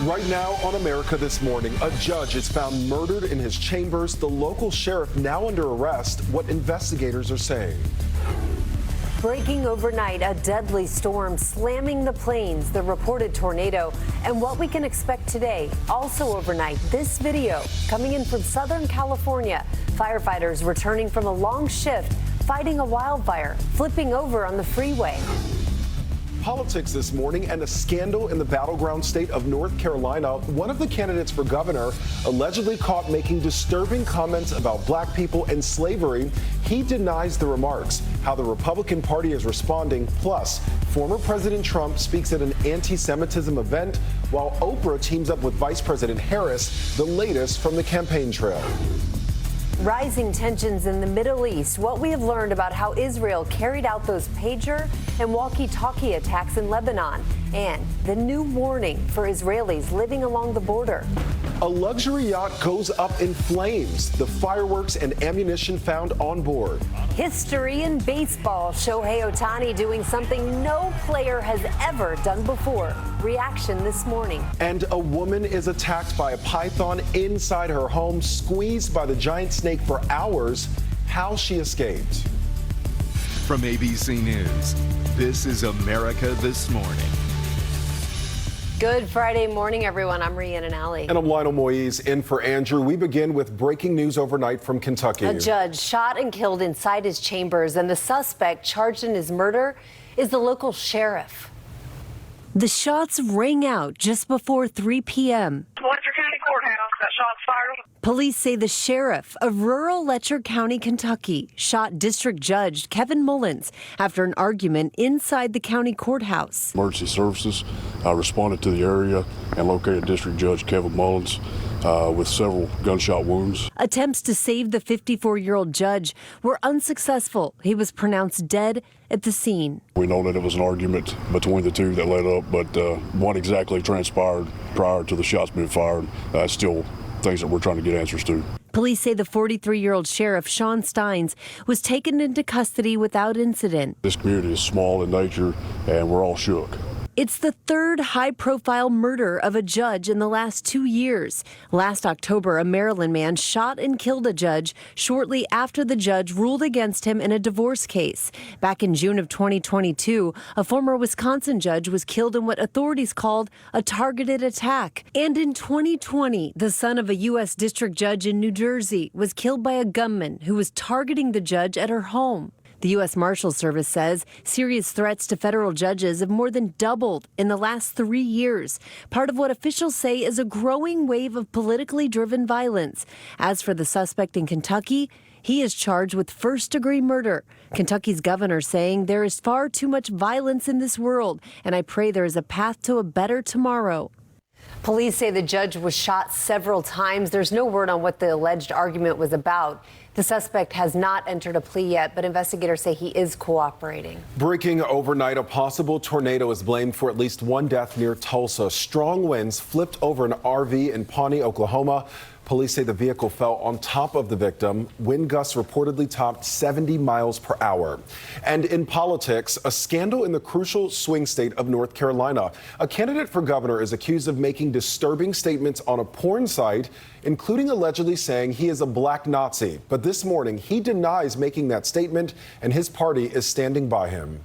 Right now on America This Morning, a judge is found murdered in his chambers. The local sheriff now under arrest. What investigators are saying. Breaking overnight, a deadly storm slamming the plains, the reported tornado, and what we can expect today. Also overnight, this video coming in from Southern California. Firefighters returning from a long shift, fighting a wildfire, flipping over on the freeway. Politics this morning and a scandal in the battleground state of North Carolina. One of the candidates for governor allegedly caught making disturbing comments about black people and slavery. He denies the remarks. How the Republican Party is responding. Plus, former President Trump speaks at an anti-Semitism event while Oprah teams up with Vice President Harris. The latest from the campaign trail. Rising tensions in the Middle East, what we have learned about how Israel carried out those pager and walkie-talkie attacks in Lebanon, and the new warning for Israelis living along the border. A luxury yacht goes up in flames. The fireworks and ammunition found on board. History in baseball. Shohei Ohtani doing something no player has ever done before. Reaction this morning. And a woman is attacked by a python inside her home, squeezed by the giant snake for hours. How she escaped. From ABC News, this is America This Morning. Good Friday morning, everyone. I'm Rhiannon. And I'm Lionel Moise, in for Andrew. We begin with breaking news overnight from Kentucky. A judge shot and killed inside his chambers, and the suspect charged in his murder is the local sheriff. The shots rang out just before 3 p.m. Letcher County Courthouse, that shot's fired. Police say the sheriff of rural Letcher County, Kentucky, shot District Judge Kevin Mullins after an argument inside the county courthouse. Emergency services responded to the area and located District Judge Kevin Mullins with several gunshot wounds. Attempts to save the 54-year-old judge were unsuccessful. He was pronounced dead at the scene. We know that it was an argument between the two that led up, but what exactly transpired prior to the shots being fired, still things that we're trying to get answers to. Police say the 43-year-old sheriff, Sean Steins, was taken into custody without incident. This community is small in nature, and we're all shook. It's the third high-profile murder of a judge in the last 2 years. Last October, a Maryland man shot and killed a judge shortly after the judge ruled against him in a divorce case. Back in June of 2022, a former Wisconsin judge was killed in what authorities called a targeted attack. And in 2020, the son of a U.S. district judge in New Jersey was killed by a gunman who was targeting the judge at her home. The U.S. Marshals Service says serious threats to federal judges have more than doubled in the last 3 years, part of what officials say is a growing wave of politically driven violence. As for the suspect in Kentucky, he is charged with first-degree murder. Kentucky's governor saying there is far too much violence in this world, and I pray there is a path to a better tomorrow. Police say the judge was shot several times. There's no word on what the alleged argument was about. The suspect has not entered a plea yet, but investigators say he is cooperating. Breaking overnight, a possible tornado is blamed for at least one death near Tulsa. Strong winds flipped over an RV in Pawnee, Oklahoma. Police say the vehicle fell on top of the victim. Wind gusts reportedly topped 70 miles per hour. And in politics, a scandal in the crucial swing state of North Carolina. A candidate for governor is accused of making disturbing statements on a porn site, including allegedly saying he is a black Nazi. But this morning, he denies making that statement, and his party is standing by him.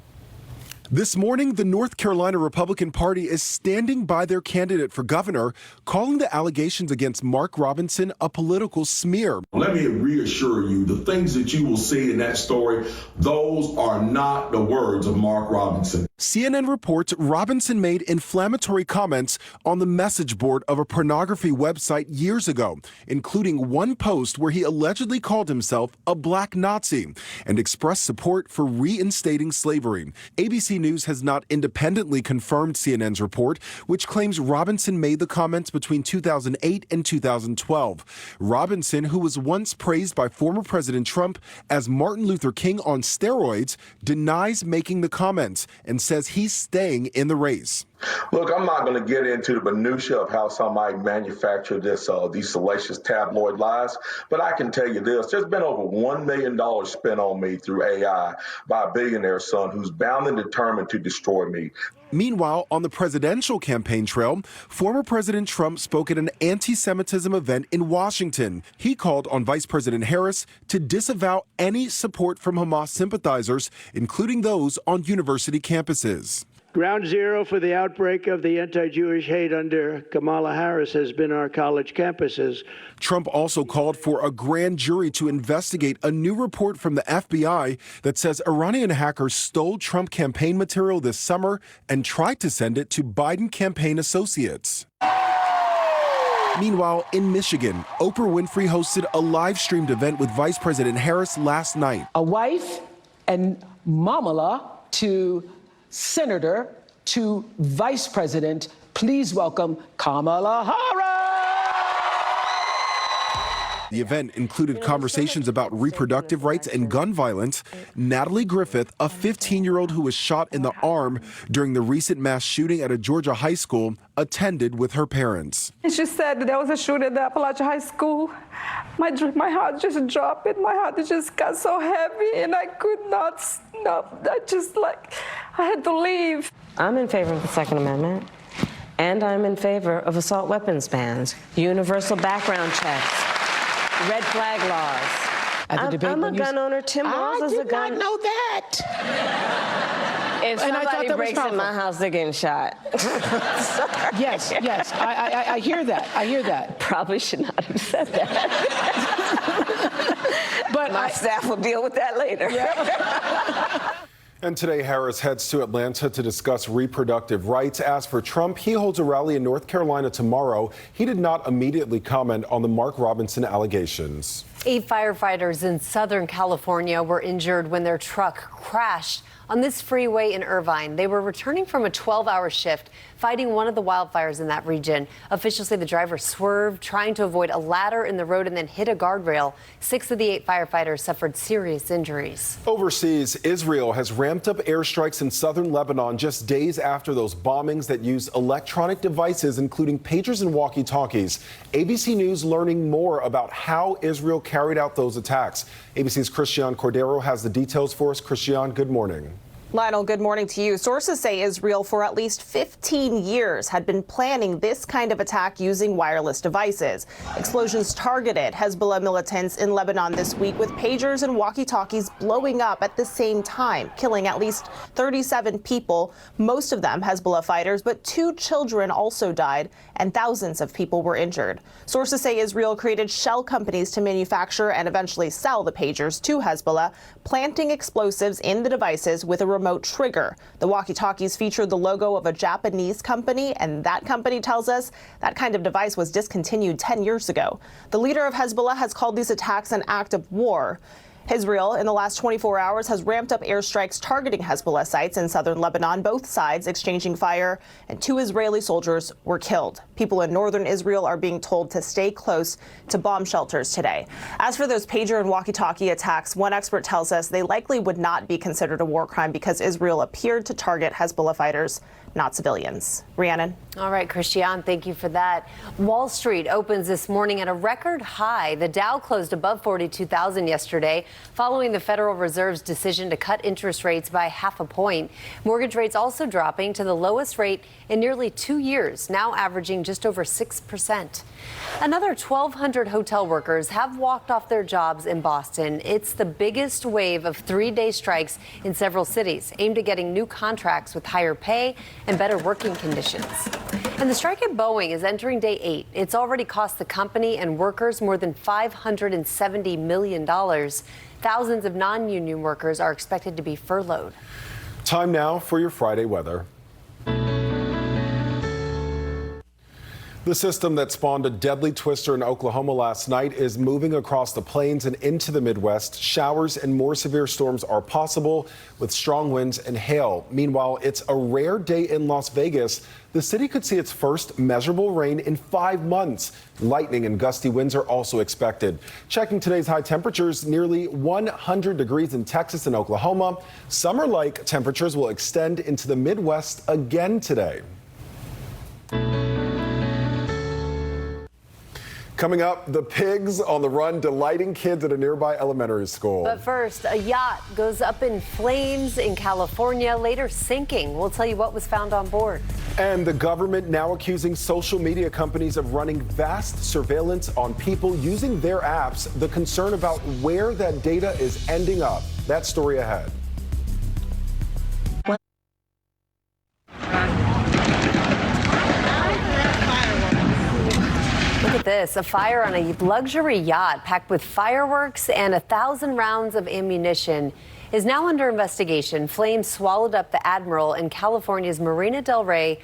This morning, the North Carolina Republican Party is standing by their candidate for governor, calling the allegations against Mark Robinson a political smear. Let me reassure you, the things that you will see in that story, those are not the words of Mark Robinson. CNN reports Robinson made inflammatory comments on the message board of a pornography website years ago, including one post where he allegedly called himself a black Nazi and expressed support for reinstating slavery. ABC News has not independently confirmed CNN's report, which claims Robinson made the comments between 2008 and 2012. Robinson, who was once praised by former President Trump as Martin Luther King on steroids, denies making the comments and says he's staying in the race. Look, I'm not going to get into the minutia of how somebody manufactured these salacious tabloid lies, but I can tell you this. There's been over $1 million spent on me through AI by a billionaire son who's bound and determined to destroy me. Meanwhile, on the presidential campaign trail, former President Trump spoke at an anti-Semitism event in Washington. He called on Vice President Harris to disavow any support from Hamas sympathizers, including those on university campuses. Ground zero for the outbreak of the anti-Jewish hate under Kamala Harris has been our college campuses. Trump also called for a grand jury to investigate a new report from the FBI that says Iranian hackers stole Trump campaign material this summer and tried to send it to Biden campaign associates. Meanwhile, in Michigan, Oprah Winfrey hosted a live-streamed event with Vice President Harris last night. A wife and mamala to Senator to Vice President, please welcome Kamala Harris. The event included conversations about reproductive rights and gun violence. Natalie Griffith, a 15-year-old who was shot in the arm during the recent mass shooting at a Georgia high school, attended with her parents. She said that there was a shooting at the Appalachia High School. My heart just dropped. My heart just got so heavy, and I could not stop. I had to leave. I'm in favor of the Second Amendment, and I'm in favor of assault weapons bans, universal background checks, red flag laws. I'm a gun owner. Tim Walz is a gun. I did not know that. If somebody breaks in my house, they're getting shot. Yes, I hear that. I hear that. Probably should not have said that. But my staff will deal with that later. Yeah. And today, Harris heads to Atlanta to discuss reproductive rights. As for Trump, he holds a rally in North Carolina tomorrow. He did not immediately comment on the Mark Robinson allegations. 8 firefighters in Southern California were injured when their truck crashed on this freeway in Irvine. They were returning from a 12-hour shift fighting one of the wildfires in that region. Officials say the driver swerved, trying to avoid a ladder in the road, and then hit a guardrail. 6 of the 8 firefighters suffered serious injuries. Overseas, Israel has ramped up airstrikes in southern Lebanon just days after those bombings that used electronic devices, including pagers and walkie-talkies. ABC News learning more about how Israel carried out those attacks. ABC's Christian Cordero has the details for us. Christian, good morning. Lionel, good morning to you. Sources say Israel for at least 15 years had been planning this kind of attack using wireless devices. Explosions targeted Hezbollah militants in Lebanon this week, with pagers and walkie-talkies blowing up at the same time, killing at least 37 people, most of them Hezbollah fighters, but 2 children also died and thousands of people were injured. Sources say Israel created shell companies to manufacture and eventually sell the pagers to Hezbollah, planting explosives in the devices with a remote trigger. The walkie-talkies featured the logo of a Japanese company, and that company tells us that kind of device was discontinued 10 years ago. The leader of Hezbollah has called these attacks an act of war. Israel, in the last 24 hours, has ramped up airstrikes targeting Hezbollah sites in southern Lebanon, both sides exchanging fire, and 2 Israeli soldiers were killed. People in northern Israel are being told to stay close to bomb shelters today. As for those pager and walkie-talkie attacks, one expert tells us they likely would not be considered a war crime because Israel appeared to target Hezbollah fighters, not civilians. Rhiannon. All right, Christian, thank you for that. Wall Street opens this morning at a record high. The Dow closed above 42,000 yesterday, following the Federal Reserve's decision to cut interest rates by ½ point. Mortgage rates also dropping to the lowest rate in nearly 2 years, now averaging just over 6%. Another 1,200 hotel workers have walked off their jobs in Boston. It's the biggest wave of 3-day strikes in several cities, aimed at getting new contracts with higher pay and better working conditions. And the strike at Boeing is entering day 8. It's already cost the company and workers more than $570 million. Thousands of non-union workers are expected to be furloughed. Time now for your Friday weather. The system that spawned a deadly twister in Oklahoma last night is moving across the plains and into the Midwest. Showers and more severe storms are possible with strong winds and hail. Meanwhile, it's a rare day in Las Vegas. The city could see its first measurable rain in 5 months. Lightning and gusty winds are also expected. Checking today's high temperatures, nearly 100 degrees in Texas and Oklahoma. Summer-like temperatures will extend into the Midwest again today. Coming up, the pigs on the run delighting kids at a nearby elementary school. But first, a yacht goes up in flames in California, later sinking. We'll tell you what was found on board. And the government now accusing social media companies of running vast surveillance on people using their apps. The concern about where that data is ending up. That story ahead. Look at this, a fire on a luxury yacht packed with fireworks and 1,000 rounds of ammunition is now under investigation. Flames swallowed up the Admiral in California's Marina del Rey.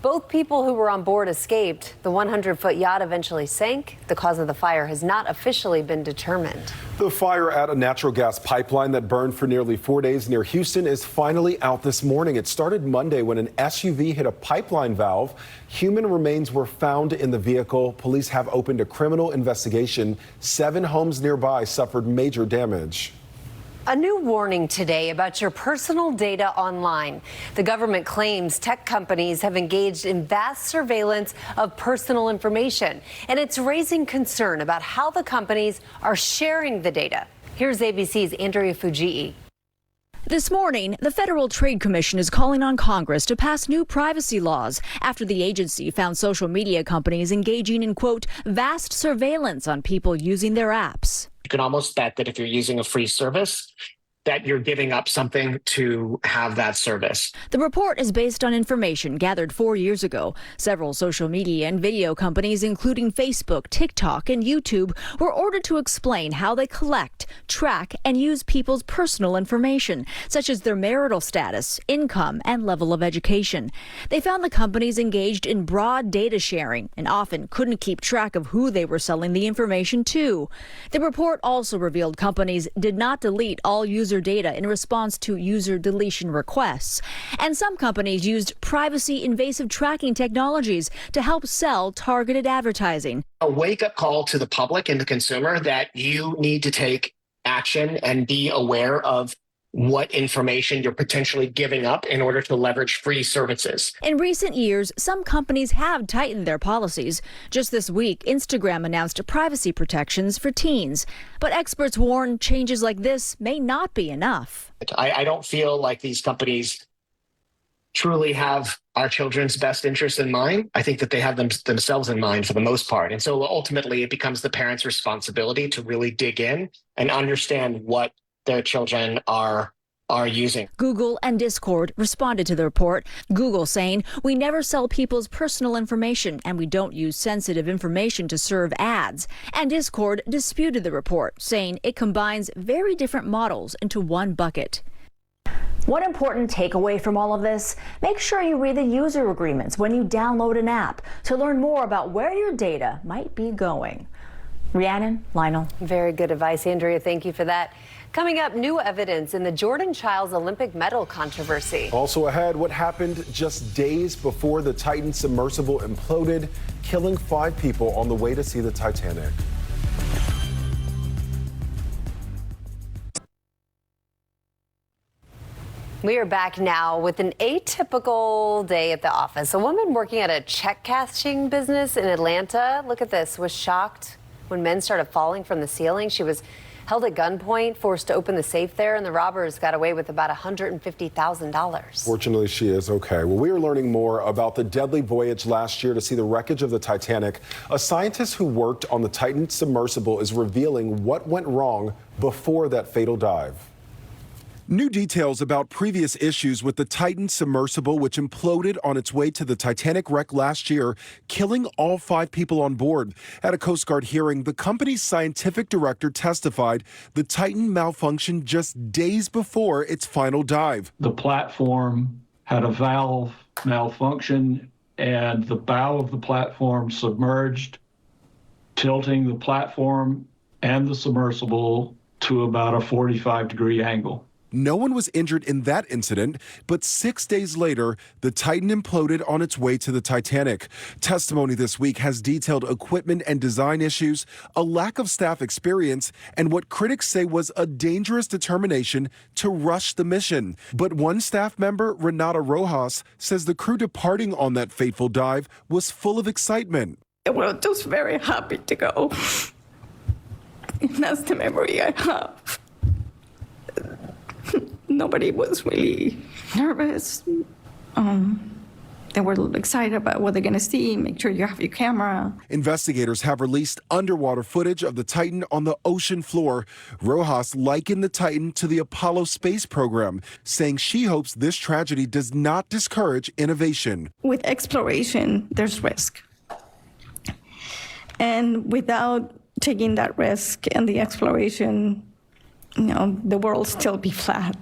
Both people who were on board escaped. The 100-foot yacht eventually sank. The cause of the fire has not officially been determined. The fire at a natural gas pipeline that burned for nearly 4 days near Houston is finally out this morning. It started Monday when an SUV hit a pipeline valve. Human remains were found in the vehicle. Police have opened a criminal investigation. 7 homes nearby suffered major damage. A new warning today about your personal data online. The government claims tech companies have engaged in vast surveillance of personal information, and it's raising concern about how the companies are sharing the data. Here's ABC's Andrea Fujii. This morning, the Federal Trade Commission is calling on Congress to pass new privacy laws after the agency found social media companies engaging in, quote, vast surveillance on people using their apps. You can almost bet that if you're using a free service, that you're giving up something to have that service. The report is based on information gathered 4 years ago. Several social media and video companies, including Facebook, TikTok, and YouTube, were ordered to explain how they collect, track, and use people's personal information, such as their marital status, income, and level of education. They found the companies engaged in broad data sharing and often couldn't keep track of who they were selling the information to. The report also revealed companies did not delete all user data in response to user deletion requests. And some companies used privacy invasive tracking technologies to help sell targeted advertising. A wake-up call to the public and the consumer that you need to take action and be aware of what information you're potentially giving up in order to leverage free services. In recent years, some companies have tightened their policies. Just this week, Instagram announced privacy protections for teens. But experts warn changes like this may not be enough. I don't feel like these companies truly have our children's best interests in mind. I think that they have themselves in mind for the most part. And so ultimately, it becomes the parents' responsibility to really dig in and understand what their children are using. Google and Discord responded to the report. Google saying, "We never sell people's personal information and we don't use sensitive information to serve ads." And Discord disputed the report, saying it combines very different models into one bucket. One important takeaway from all of this, make sure you read the user agreements when you download an app to learn more about where your data might be going. Rhiannon, Lionel. Very good advice, Andrea. Thank you for that. Coming up, new evidence in the Jordan Childs Olympic medal controversy. Also ahead, what happened just days before the Titan submersible imploded, killing 5 people on the way to see the Titanic. We are back now with an atypical day at the office. A woman working at a check cashing business in Atlanta, look at this, was shocked when men started falling from the ceiling. She was held at gunpoint, forced to open the safe there, and the robbers got away with about $150,000. Fortunately, she is okay. Well, we are learning more about the deadly voyage last year to see the wreckage of the Titanic. A scientist who worked on the Titan submersible is revealing what went wrong before that fatal dive. New details about previous issues with the Titan submersible, which imploded on its way to the Titanic wreck last year, killing all 5 people on board. At a Coast Guard hearing, the company's scientific director testified the Titan malfunctioned just days before its final dive. The platform had a valve malfunction, and the bow of the platform submerged, tilting the platform and the submersible to about a 45-degree angle. No one was injured in that incident, but 6 days later, the Titan imploded on its way to the Titanic. Testimony this week has detailed equipment and design issues, a lack of staff experience, and what critics say was a dangerous determination to rush the mission. But one staff member, Renata Rojas, says the crew departing on that fateful dive was full of excitement. They were just very happy to go. And that's the memory I have. Nobody was really nervous. They were excited about what they're going to see. Make sure you have your camera. Investigators have released underwater footage of the Titan on the ocean floor. Rojas likened the Titan to the Apollo space program, saying she hopes this tragedy does not discourage innovation. With exploration, there's risk. And without taking that risk and the exploration, the world will still be flat.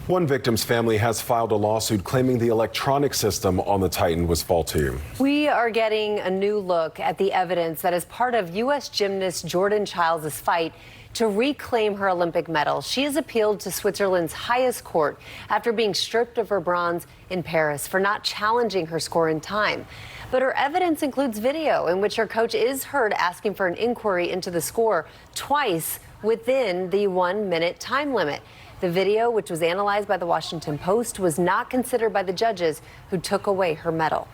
One victim's family has filed a lawsuit claiming the electronic system on the Titan was faulty. We are getting a new look at the evidence that is part of U.S. gymnast Jordan Childs' fight to reclaim her Olympic medal. She has appealed to Switzerland's highest court after being stripped of her bronze in Paris for not challenging her score in time. But her evidence includes video in which her coach is heard asking for an inquiry into the score twice within the 1 minute time limit. The video, which was analyzed by the Washington Post, was not considered by the judges who took away her medal.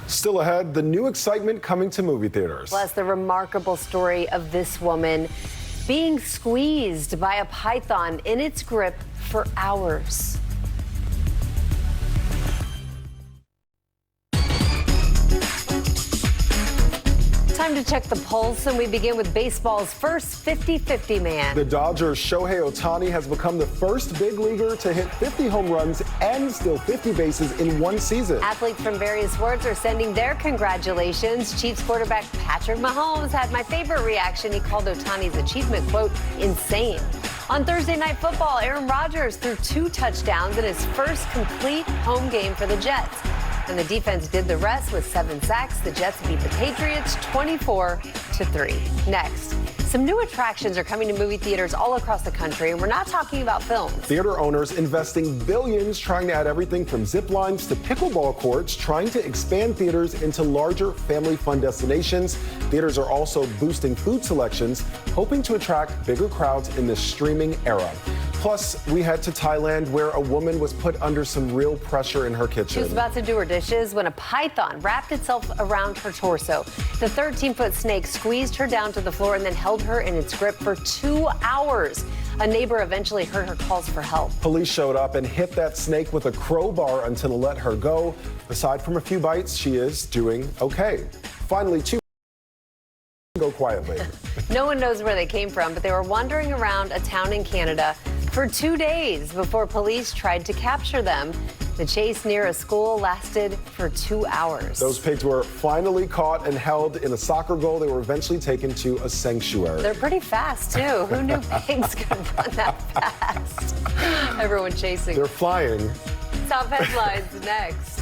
Still ahead, the new excitement coming to movie theaters. Plus, the remarkable story of this woman being squeezed by a python in its grip for hours. Time to check the pulse, and we begin with baseball's first 50-50 man. The Dodgers' Shohei Ohtani has become the first big leaguer to hit 50 home runs and steal 50 bases in one season. Athletes from various sports are sending their congratulations. Chiefs quarterback Patrick Mahomes had my favorite reaction. He called Ohtani's achievement, quote, insane. On Thursday Night Football, Aaron Rodgers threw 2 touchdowns in his first complete home game for the Jets. And the defense did the rest with 7 sacks. The Jets beat the Patriots 24-3. Next, some new attractions are coming to movie theaters all across the country, and we're not talking about films. Theater owners investing billions trying to add everything from zip lines to pickleball courts, trying to expand theaters into larger family fun destinations. Theaters are also boosting food selections, hoping to attract bigger crowds in this streaming era. Plus, we head to Thailand, where a woman was put under some real pressure in her kitchen. She was about to do her dishes when a python wrapped itself around her torso. The 13-foot snake squeezed her down to the floor and then held her in its grip for 2 hours. A neighbor eventually heard her calls for help. Police showed up and hit that snake with a crowbar until it let her go. Aside from a few bites, she is doing okay. Finally, 2 go quietly. No one knows where they came from, but they were wandering around a town in Canada for 2 days before police tried to capture them. The chase near a school lasted for 2 hours. Those pigs were finally caught and held in a soccer goal. They were eventually taken to a sanctuary. They're pretty fast, too. Who knew pigs could run that fast? Everyone chasing. They're flying. Top headlines next.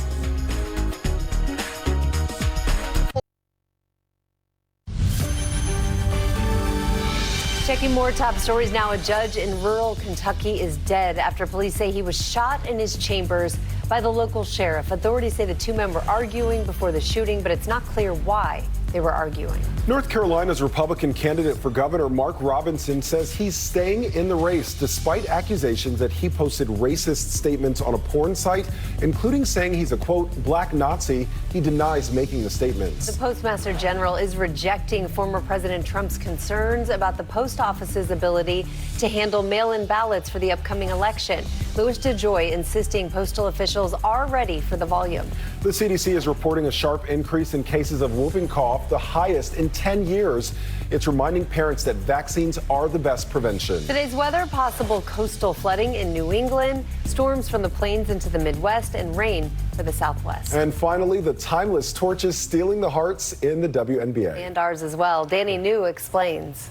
Checking more top stories now. A judge in rural Kentucky is dead after police say he was shot in his chambers by the local sheriff. Authorities say the 2 men were arguing before the shooting, but it's not clear why they were arguing. North Carolina's Republican candidate for governor, Mark Robinson, says he's staying in the race despite accusations that he posted racist statements on a porn site, including saying he's a, quote, black Nazi. He denies making the statements. The Postmaster General is rejecting former President Trump's concerns about the post office's ability to handle mail-in ballots for the upcoming election. Louis DeJoy insisting postal officials are ready for the volume. The CDC is reporting a sharp increase in cases of whooping cough, the highest in 10 years. It's reminding parents that vaccines are the best prevention. Today's weather: possible coastal flooding in New England, storms from the plains into the Midwest, and rain for the Southwest. And finally, the timeless torches stealing the hearts in the WNBA. And ours as well. Danny New explains.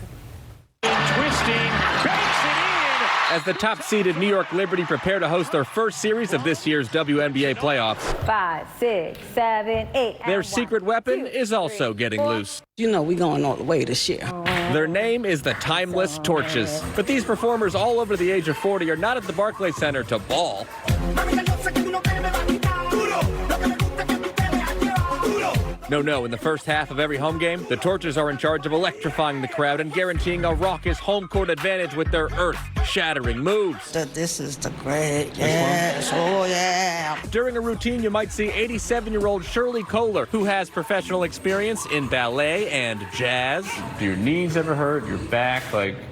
Twisting, banks it in. As the top-seeded New York Liberty prepare to host their first series of this year's WNBA playoffs. 5, 6, 7, 8. Their secret weapon is also getting loose. You know, we're going all the way this year. Their name is the Timeless Torches. But these performers all over the age of 40 are not at the Barclays Center to ball. No, in the first half of every home game, the Torches are in charge of electrifying the crowd and guaranteeing a raucous home court advantage with their earth-shattering moves. This is the great, yes, oh yeah. During a routine, you might see 87-year-old Shirley Kohler, who has professional experience in ballet and jazz. Do your knees ever hurt? Your back?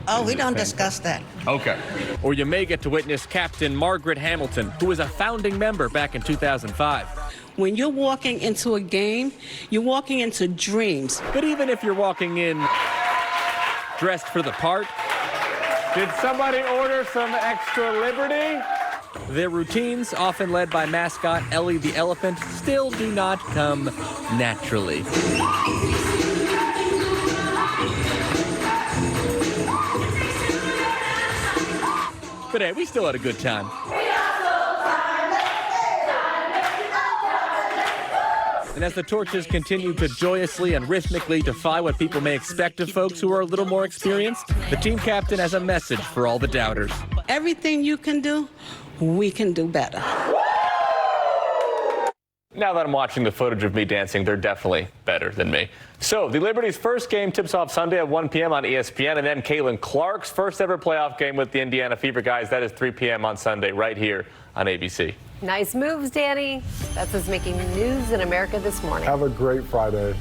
Oh, we don't discuss that. Okay. Or you may get to witness Captain Margaret Hamilton, who was a founding member back in 2005. When you're walking into a game, you're walking into dreams. But even if you're walking in dressed for the part, Did somebody order some extra liberty? Their routines, often led by mascot Ellie the Elephant, still do not come naturally. But hey, we still had a good time. And as the Torches continue to joyously and rhythmically defy what people may expect of folks who are a little more experienced, the team captain has a message for all the doubters. Everything you can do, we can do better. Now that I'm watching the footage of me dancing, they're definitely better than me. So the Liberty's first game tips off Sunday at 1 p.m. on ESPN, and then Caitlin Clark's first ever playoff game with the Indiana Fever guys. That is 3 p.m. on Sunday right here on ABC. Nice moves, Danny. That's us making news in America this morning. Have a great Friday.